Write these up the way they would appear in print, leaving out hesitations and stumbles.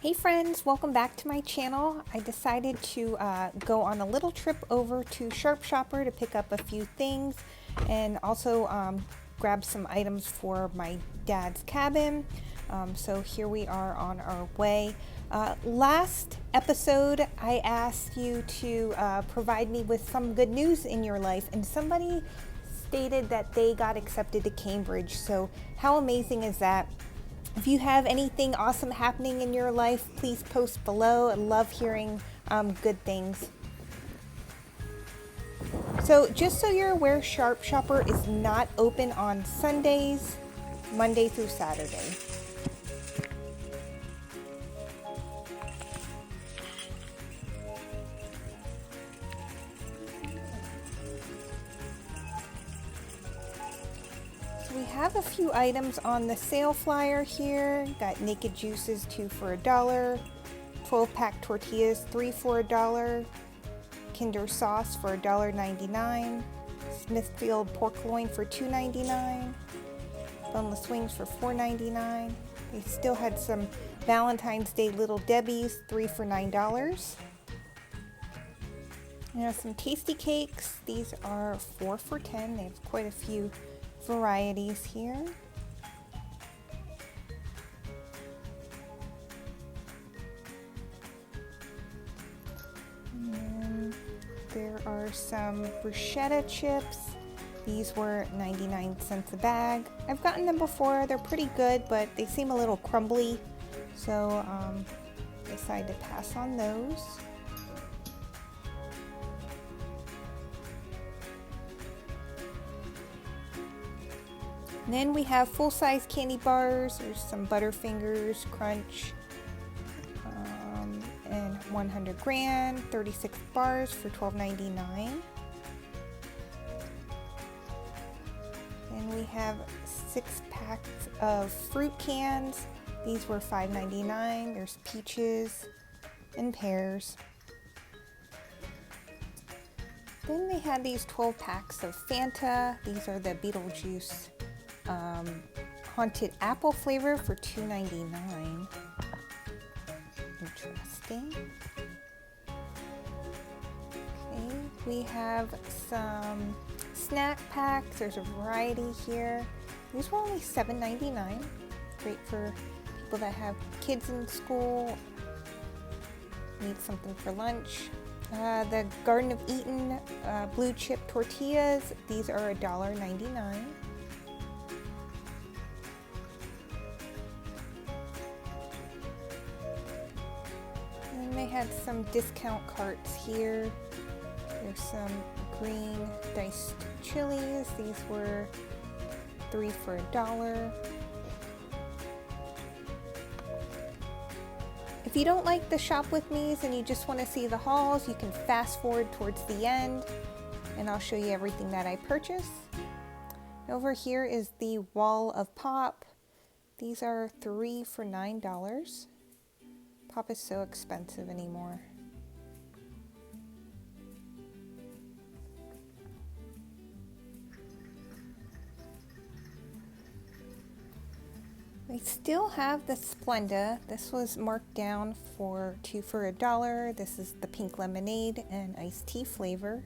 Hey friends, welcome back to my channel. I decided to go on a little trip over to Sharp Shopper to pick up a few things and also grab some items for my dad's cabin. So here we are on our way. Last episode I asked you to provide me with some good news in your life, and somebody stated that they got accepted to Cambridge. So how amazing is that? If you have anything awesome happening in your life, please post below. I love hearing good things. So just so you're aware, Sharp Shopper is not open on Sundays, Monday through Saturday. So we have a few items on the sale flyer here. Got Naked Juices, 2 for $1. 12-pack tortillas, 3 for $1. Kinder Sauce for $1.99. Smithfield pork loin for $2.99. Boneless wings for $4.99. They still had some Valentine's Day Little Debbie's, 3 for $9. Some tasty cakes. These are 4 for $10. They have quite a few varieties here. And there are some bruschetta chips. These were 99 cents a bag. I've gotten them before. They're pretty good, but they seem a little crumbly, so decided to pass on those. And then we have full-size candy bars. There's some Butterfingers Crunch, and 100 gram, 36 bars for $12.99. And we have 6 packs of fruit cans. These were $5.99. There's peaches and pears. Then they had these 12 packs of Fanta. These are the Beetlejuice Haunted Apple flavor for $2.99. Interesting. Okay, we have some snack packs. There's a variety here. These were only $7.99. Great for people that have kids in school, need something for lunch. The Garden of Eaton blue chip tortillas. These are $1.99. And they had some discount carts here. There's some green diced chilies. These were 3 for $1. If you don't like the shop with me's and you just want to see the hauls, you can fast forward towards the end and I'll show you everything that I purchased. Over here is the wall of pop. These are 3 for $9. Pop is so expensive anymore. We still have the Splenda. This was marked down for 2 for $1. This is the pink lemonade and iced tea flavor.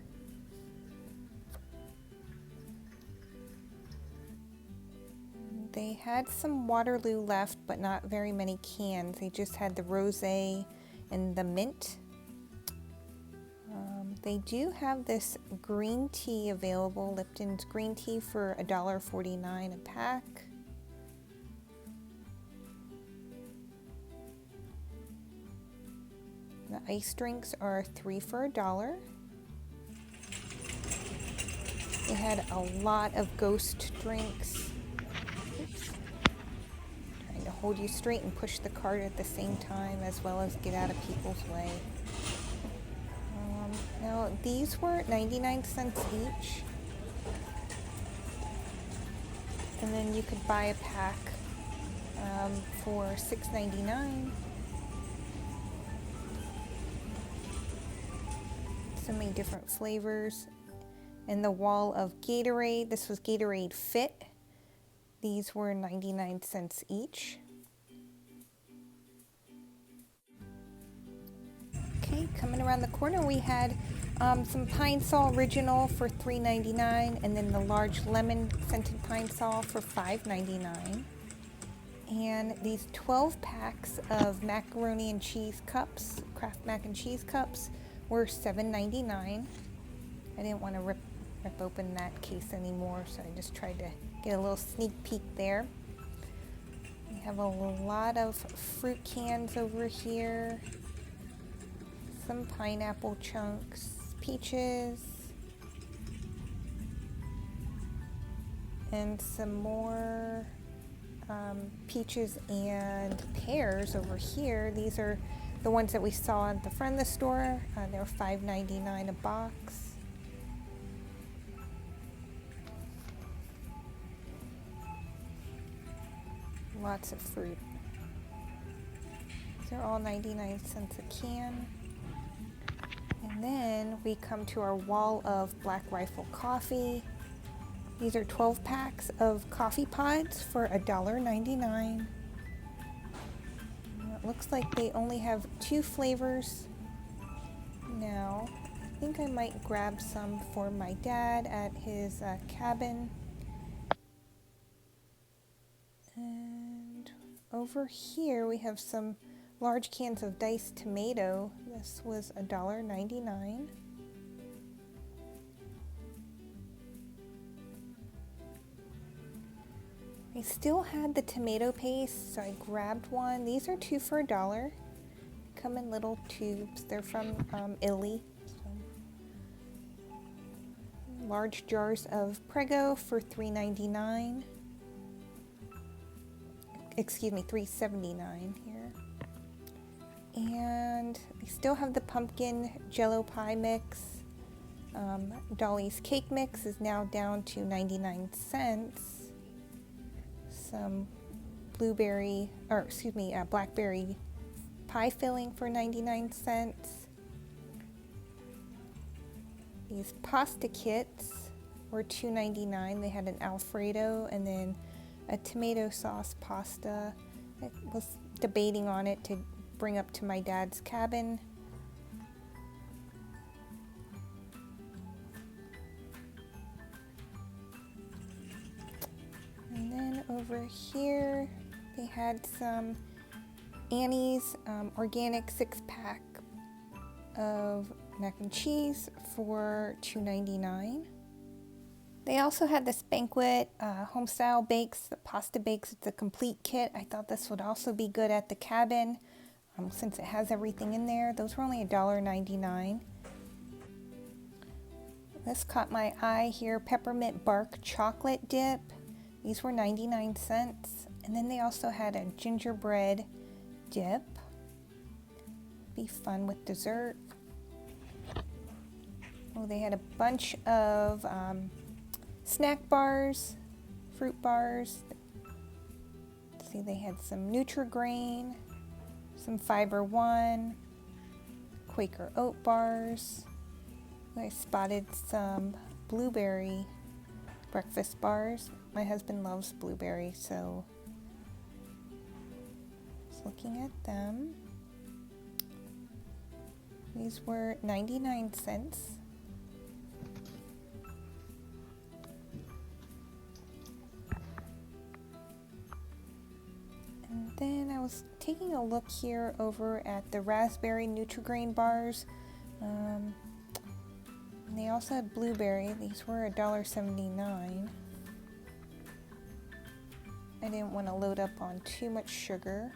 They had some Waterloo left, but not very many cans. They just had the rosé and the mint. They do have this green tea available, Lipton's green tea for $1.49 a pack. The ice drinks are 3 for $1. They had a lot of ghost drinks. Oops. Trying to hold you straight and push the cart at the same time, as well as get out of people's way. Now these were 99 cents each. And then you could buy a pack for $6.99. So many different flavors. And the wall of Gatorade. This was Gatorade Fit. These were 99 cents each. Okay, coming around the corner we had some Pine Sol Original for $3.99 and then the large lemon scented Pine Sol for $5.99. And these 12 packs of macaroni and cheese cups, Kraft mac and cheese cups, were $7.99. I didn't want to rip open that case anymore, so I just tried to get a little sneak peek there. We have a lot of fruit cans over here, some pineapple chunks, peaches, and some more peaches and pears over here. These are the ones that we saw at the front of the store. They're $5.99 a box. Lots of fruit. These are all 99 cents a can. And then we come to our wall of Black Rifle coffee. These are 12 packs of coffee pods for $1.99. It looks like they only have 2 flavors now. I think I might grab some for my dad at his cabin. And over here we have some large cans of diced tomato. This was $1.99. I still had the tomato paste, so I grabbed one. These are 2 for $1. Come in little tubes. They're from Italy. So. Large jars of Prego for $3.99. Excuse me, $3.79 here. And I still have the pumpkin Jello pie mix. Dolly's cake mix is now down to 99 cents. Some blackberry pie filling for 99 cents. These pasta kits were $2.99. They had an Alfredo and then a tomato sauce pasta. I was debating on it to bring up to my dad's cabin. And then over here they had some Annie's organic 6-pack of mac and cheese for $2.99. They also had this Banquet homestyle bakes, the pasta bakes. It's a complete kit. I thought this would also be good at the cabin since it has everything in there. Those were only $1.99. This caught my eye here, peppermint bark chocolate dip. These were 99 cents. And then they also had a gingerbread dip. Be fun with dessert. Oh, they had a bunch of snack bars, fruit bars. Let's see, they had some Nutri-Grain, some Fiber One, Quaker oat bars. I spotted some blueberry breakfast bars. My husband loves blueberry, so just looking at them. These were 99 cents. And then I was taking a look here over at the raspberry Nutri-Grain bars. And they also had blueberry. These were $1.79. I didn't want to load up on too much sugar.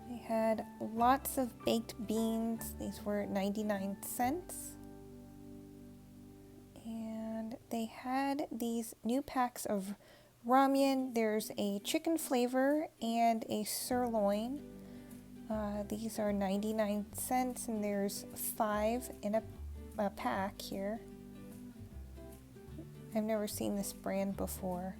They had lots of baked beans. These were 99 cents. And they had these new packs of ramen. There's a chicken flavor and a sirloin. These are 99 cents and there's 5 in a pack here. I've never seen this brand before.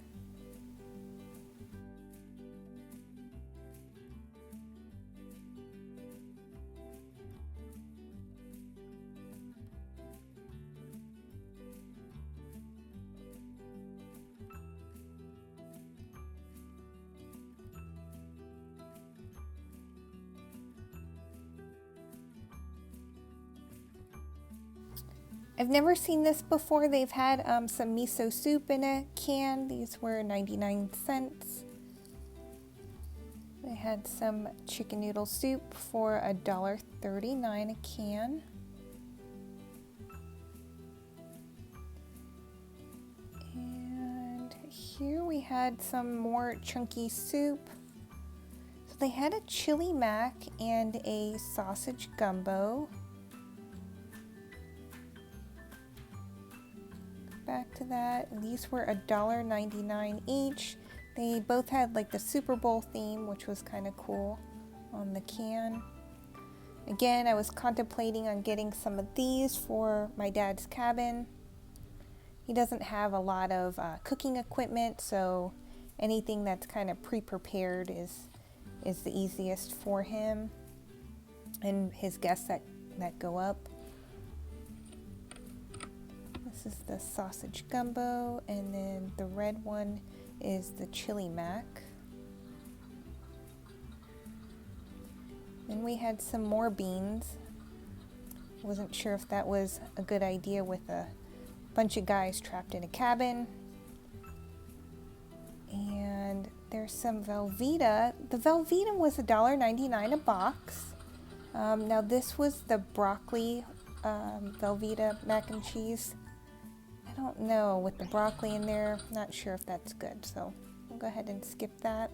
I've never seen this before. They've had some miso soup in a can. These were 99 cents. They had some chicken noodle soup for $1.39 a can. And here we had some more chunky soup. So they had a chili mac and a sausage gumbo. Back to that, and these were $1.99 each. They both had like the Super Bowl theme, which was kind of cool on the can. Again, I was contemplating on getting some of these for my dad's cabin. He doesn't have a lot of cooking equipment, so anything that's kind of pre-prepared is the easiest for him and his guests that go up. This is the sausage gumbo, and then the red one is the chili mac. Then we had some more beans. Wasn't sure if that was a good idea with a bunch of guys trapped in a cabin. And there's some Velveeta. The Velveeta was $1.99 a box. Now this was the broccoli Velveeta mac and cheese. I don't know, with the broccoli in there, not sure if that's good, so we'll go ahead and skip that.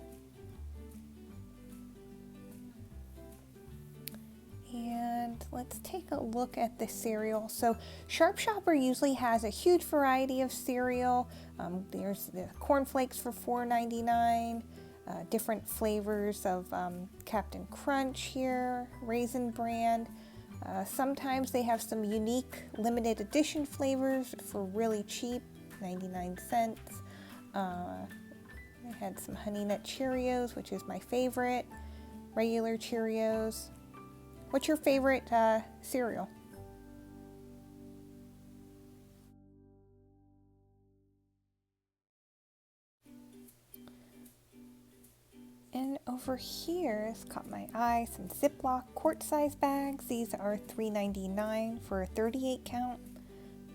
And let's take a look at the cereal. So Sharp Shopper usually has a huge variety of cereal. There's the cornflakes for $4.99, different flavors of Captain Crunch here, Raisin Bran. Sometimes they have some unique limited edition flavors for really cheap, 99 cents. I had some Honey Nut Cheerios, which is my favorite, regular Cheerios. What's your favorite cereal? And over here, it's caught my eye, some Ziploc quart-size bags. These are $3.99 for a 38 count.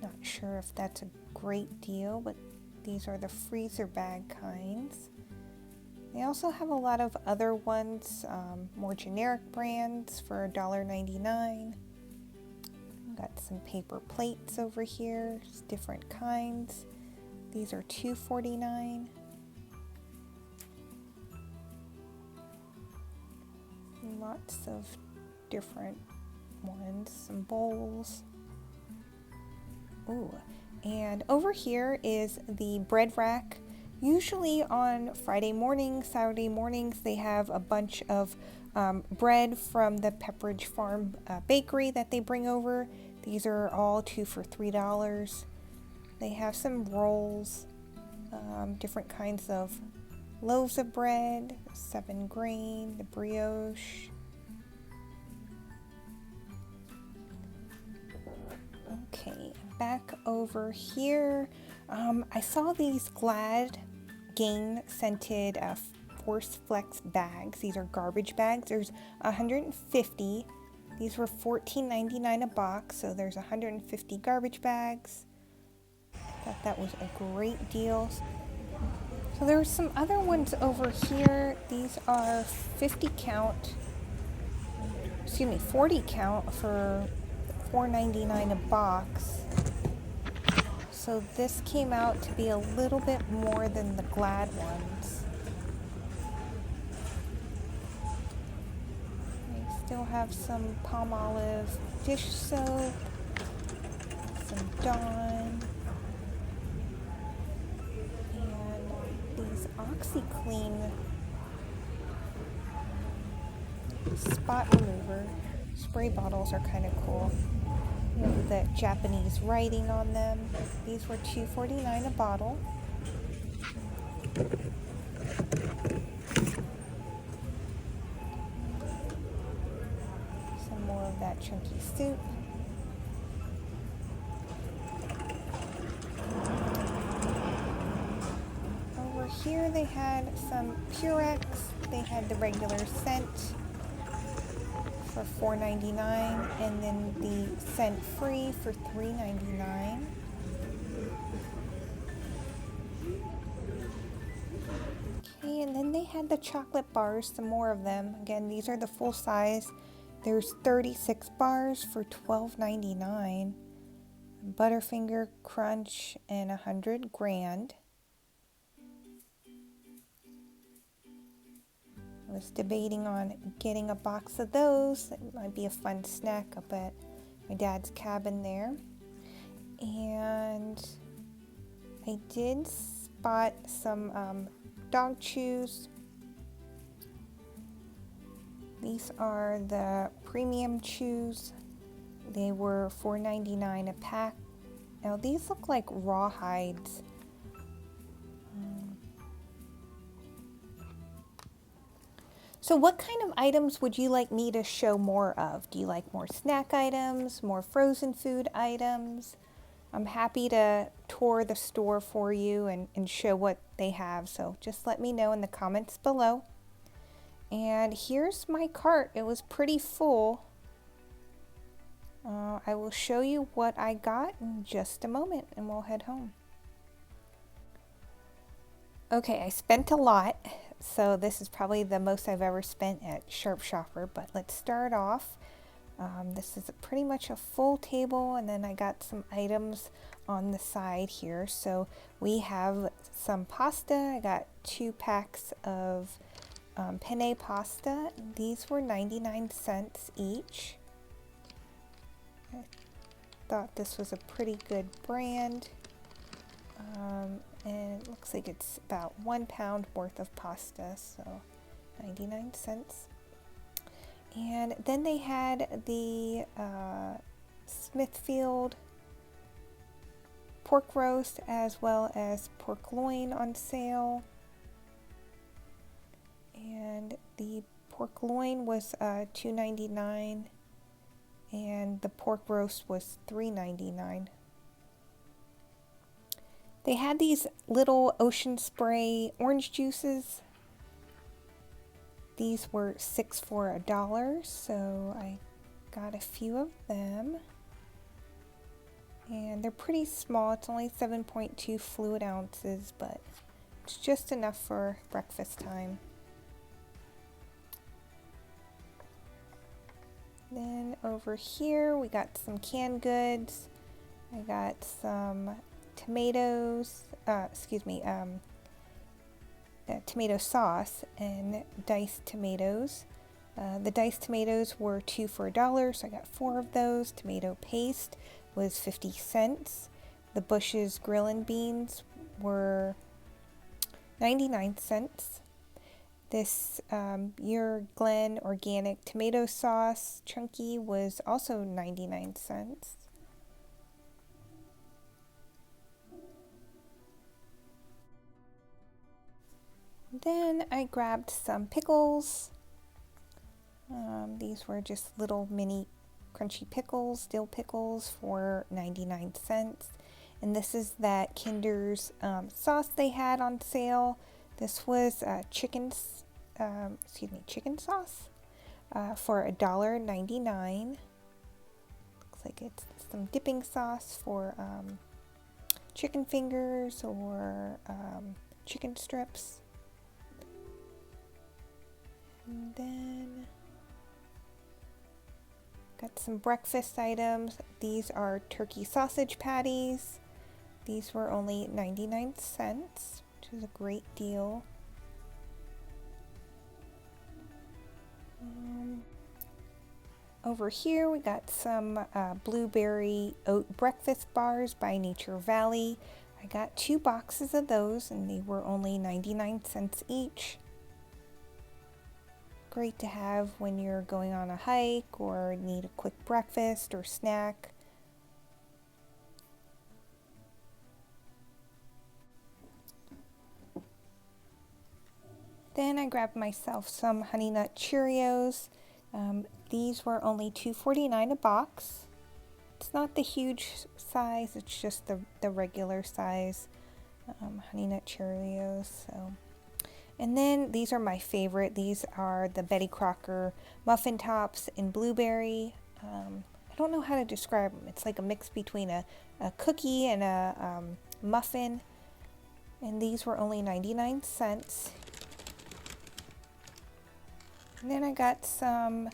Not sure if that's a great deal, but these are the freezer bag kinds. They also have a lot of other ones, more generic brands for $1.99. Got some paper plates over here, just different kinds. These are $2.49. Lots of different ones, some bowls. Ooh, and over here is the bread rack. Usually on Friday mornings, Saturday mornings, they have a bunch of bread from the Pepperidge Farm bakery that they bring over. These are all 2 for $3. They have some rolls, different kinds of loaves of bread, 7 grain, the brioche. Okay, back over here, I saw these Glad Gain scented Force Flex bags. These are garbage bags. There's 150. These were $14.99 a box, so there's 150 garbage bags. Thought that was a great deal. So there are some other ones over here. These are 40 count for $4.99 a box. So this came out to be a little bit more than the Glad ones. They still have some Palmolive dish soap, some Dawn, these OxiClean spot remover spray bottles are kind of cool. You have the Japanese writing on them. These were $2.49 a bottle. Some more of that chunky soup. Here they had some Purex. They had the regular scent for $4.99, and then the scent free for $3.99. Okay, and then they had the chocolate bars, some more of them. Again, these are the full size. There's 36 bars for $12.99. Butterfinger Crunch and 100 grand. I was debating on getting a box of those. It might be a fun snack up at my dad's cabin there. And I did spot some dog chews. These are the premium chews. They were $4.99 a pack. Now these look like rawhides. So what kind of items would you like me to show more of? Do you like more snack items, more frozen food items? I'm happy to tour the store for you and show what they have. So just let me know in the comments below. And here's my cart. It was pretty full. I will show you what I got in just a moment and we'll head home. Okay, I spent a lot, so this is probably the most I've ever spent at Sharp Shopper, but let's start off. This is pretty much a full table, and then I got some items on the side here. So we have some pasta. I got 2 packs of penne pasta. These were 99 cents each. I thought this was a pretty good brand. And it looks like it's about 1 pound worth of pasta, so 99 cents. And then they had the Smithfield pork roast as well as pork loin on sale. And the pork loin was $2.99 and the pork roast was $3.99. They had these little Ocean Spray orange juices. These were 6 for $1, so I got a few of them. And they're pretty small. It's only 7.2 fluid ounces, but it's just enough for breakfast time. Then over here we got some canned goods. I got some tomatoes, tomato sauce and diced tomatoes. The diced tomatoes were 2 for $1, so I got 4 of those. Tomato paste was 50 cents. The Bush's Grillin' Beans were 99 cents. This Muir Glen organic tomato sauce chunky was also 99 cents. Then I grabbed some pickles. These were just little mini crunchy pickles, dill pickles for 99 cents. And this is that Kinder's sauce they had on sale. This was chicken sauce for $1.99. Looks like it's some dipping sauce for chicken fingers or chicken strips. And then got some breakfast items. These are turkey sausage patties. These were only 99 cents, which is a great deal. Over here we got some blueberry oat breakfast bars by Nature Valley. I got 2 boxes of those and they were only 99 cents each. Great to have when you're going on a hike or need a quick breakfast or snack. Then I grabbed myself some Honey Nut Cheerios. These were only $2.49 a box. It's not the huge size, it's just the regular size Honey Nut Cheerios. So. And then these are my favorite. These are the Betty Crocker muffin tops in blueberry. I don't know how to describe them. It's like a mix between a cookie and a muffin. And these were only 99 cents. And then I got some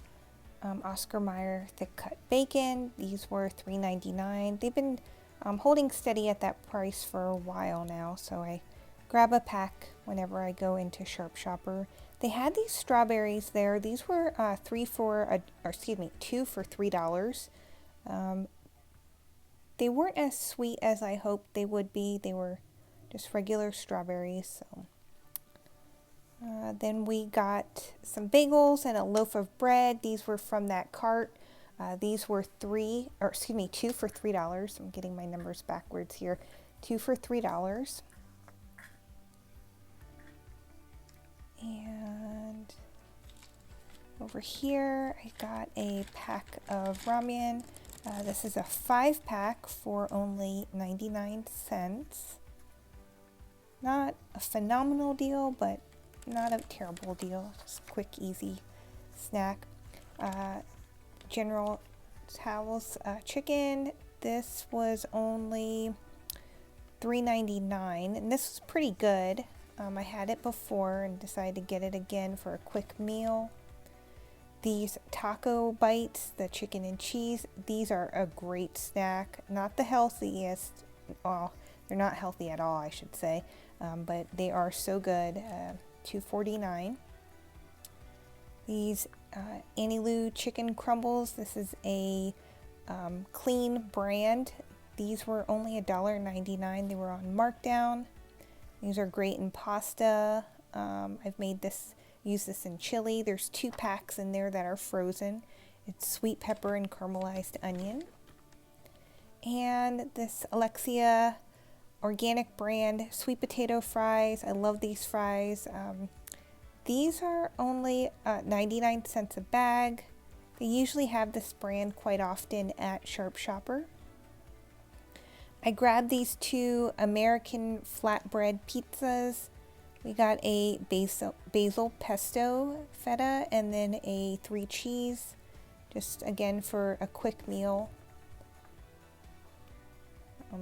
Oscar Mayer thick cut bacon. These were $3.99. They've been holding steady at that price for a while now, so I grab a pack whenever I go into Sharp Shopper. They had these strawberries there. These were two for $3. They weren't as sweet as I hoped they would be. They were just regular strawberries. So then we got some bagels and a loaf of bread. These were from that cart. These were two for $3. I'm getting my numbers backwards here. 2 for $3. And over here, I got a pack of ramen. This is a 5-pack for only 99 cents. Not a phenomenal deal, but not a terrible deal. Just a quick, easy snack. General Tso's chicken. This was only $3.99, and this was pretty good. I had it before and decided to get it again for a quick meal. These taco bites, the chicken and cheese, these are a great snack. Not the healthiest, well, they're not healthy at all, I should say, but they are so good. $2.49. These Annie Lou chicken crumbles. This is a clean brand. These were only $1.99. They were on markdown. These are great in pasta. I've used this in chili. There's 2 packs in there that are frozen. It's sweet pepper and caramelized onion. And this Alexia organic brand sweet potato fries. I love these fries. These are only 99 cents a bag. They usually have this brand quite often at Sharp Shopper. I grabbed these 2 American flatbread pizzas. We got a basil pesto feta and then a 3 cheese, just again for a quick meal.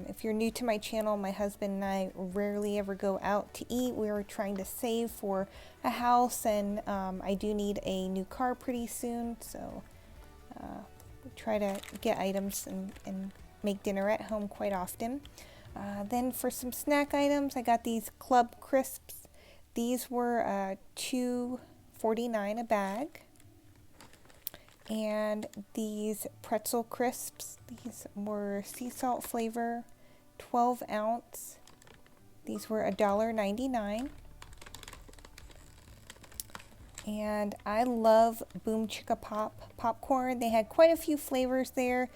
If you're new to my channel, my husband and I rarely ever go out to eat. We're trying to save for a house, and I do need a new car pretty soon, so we try to get items and make dinner at home quite often. Then for some snack items, I got these Club Crisps. These were $2.49 a bag. And these pretzel crisps, these were sea salt flavor, 12 ounce. These were $1.99. And I love Boom Chicka Pop popcorn. They had quite a few flavors there.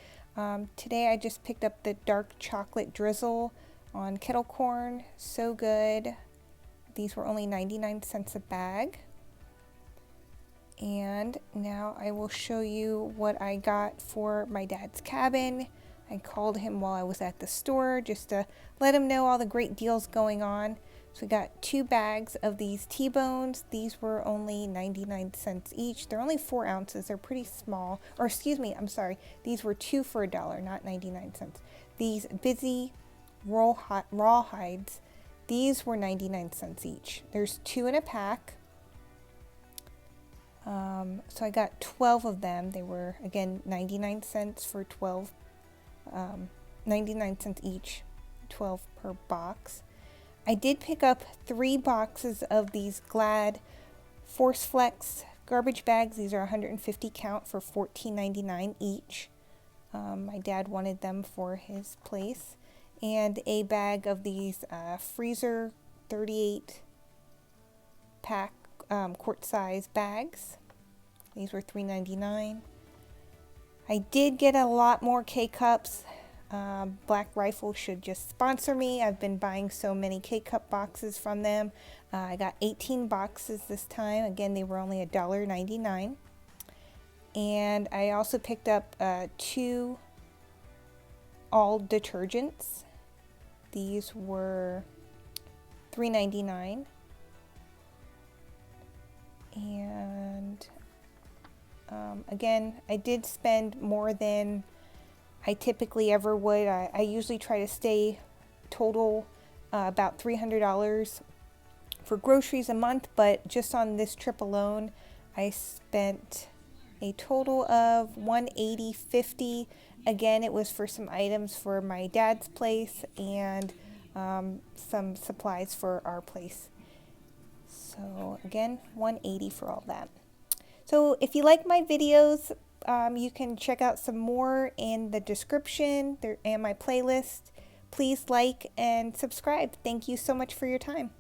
Today I just picked up the dark chocolate drizzle on kettle corn. So good. These were only 99 cents a bag. And now I will show you what I got for my dad's cabin. I called him while I was at the store just to let him know all the great deals going on. So we got 2 bags of these T-bones. These were only 99 cents each. They're only 4 ounces. They're pretty small. Or excuse me, I'm sorry. These were 2 for $1, not 99 cents. These busy raw hides, these were 99 cents each. There's 2 in a pack. So I got 12 of them. They were, again, 99 cents for 12, 99 cents each, 12 per box. I did pick up 3 boxes of these Glad Force Flex garbage bags. These are 150 count for $14.99 each. My dad wanted them for his place. And a bag of these freezer 38 pack quart size bags. These were $3.99. I did get a lot more K-Cups. Black Rifle should just sponsor me. I've been buying so many K-Cup boxes from them. I got 18 boxes this time. Again, they were only $1.99. And I also picked up 2 all detergents. These were $3.99. Again, I did spend more than I typically ever would. I usually try to stay total about $300 for groceries a month, but just on this trip alone, I spent a total of $180.50. Again, it was for some items for my dad's place and some supplies for our place. So again, $180 for all that. So if you like my videos, you can check out some more in the description and my playlist. Please like and subscribe. Thank you so much for your time.